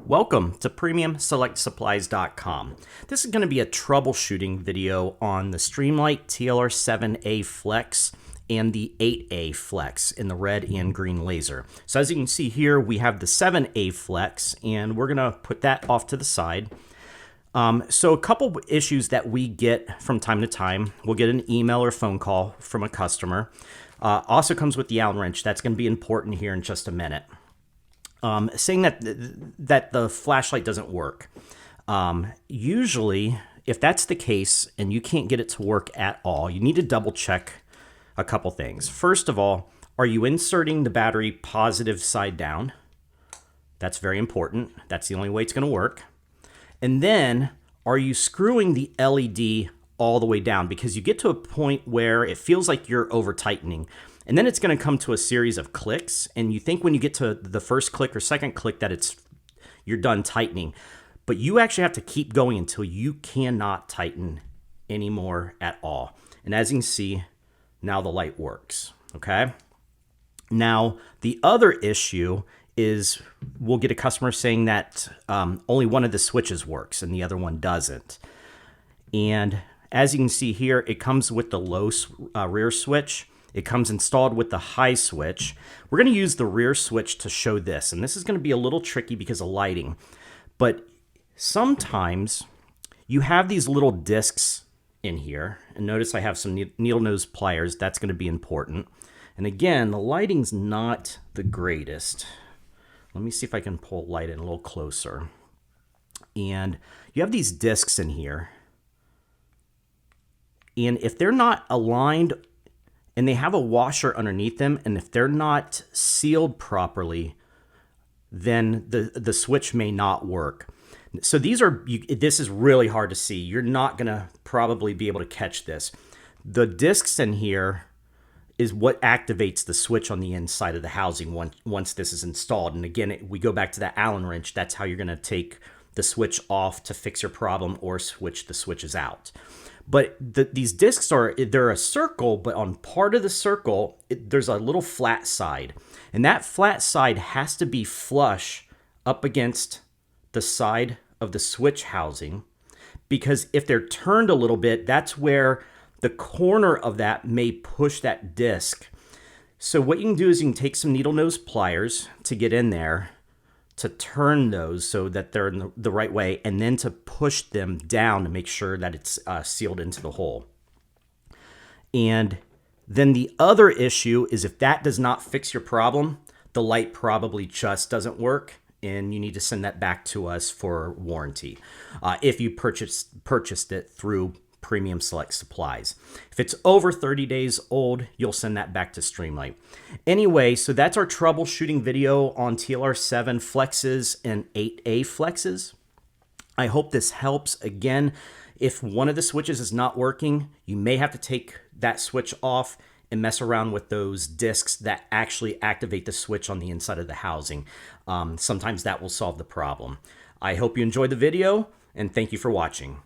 Welcome to PremiumSelectSupplies.com. This is going to be a troubleshooting video on the Streamlight Tlr 7A Flex and the 8A Flex in the red and green laser. So as you can see here, we have the 7A Flex, and we're going to put that off to the side. So a couple issues that we get from time to time, we'll get an email or phone call from a customer. Also comes with the Allen wrench. That's going to be important here in just a minute. Saying that the flashlight doesn't work. Usually, if that's the case and you can't get it to work at all, you need to double check a couple things. First of all, are you inserting the battery positive side down? That's very important. That's the only way it's going to work. And then, are you screwing the LED all the way down? Because you get to a point where it feels like you're over tightening. And then it's going to come to a series of clicks, and you think when you get to the first click or second click that you're done tightening. But you actually have to keep going until you cannot tighten anymore at all. And as you can see, now the light works, okay? Now, the other issue is we'll get a customer saying that only one of the switches works and the other one doesn't. And as you can see here, it comes with the low rear switch. It comes installed with the high switch. We're going to use the rear switch to show this, and this is going to be a little tricky because of lighting. But sometimes you have these little discs in here, and notice I have some needle nose pliers. That's going to be important. And again, the lighting's not the greatest. Let me see if I can pull light in a little closer. And you have these discs in here, and if they're not aligned and they have a washer underneath them, and if they're not sealed properly, then the switch may not work. So this is really hard to see. You're not gonna probably be able to catch this. The discs in here is what activates the switch on the inside of the housing once this is installed. And again, we go back to that Allen wrench. That's how you're gonna take the switch off to fix your problem or switch the switches out. But these discs they're a circle, but on part of the circle, there's a little flat side. And that flat side has to be flush up against the side of the switch housing, because if they're turned a little bit, that's where the corner of that may push that disc. So what you can do is you can take some needle nose pliers to get in there, to turn those so that they're in the right way, and then to push them down to make sure that it's sealed into the hole. And then the other issue is if that does not fix your problem, the light probably just doesn't work, and you need to send that back to us for warranty if you purchased it through Premium Select Supplies. If it's over 30 days old, you'll send that back to Streamlight. Anyway, so that's our troubleshooting video on TLR 7 Flexes and 8A Flexes. I hope this helps. Again, if one of the switches is not working, you may have to take that switch off and mess around with those discs that actually activate the switch on the inside of the housing. Sometimes that will solve the problem. I hope you enjoyed the video, and thank you for watching.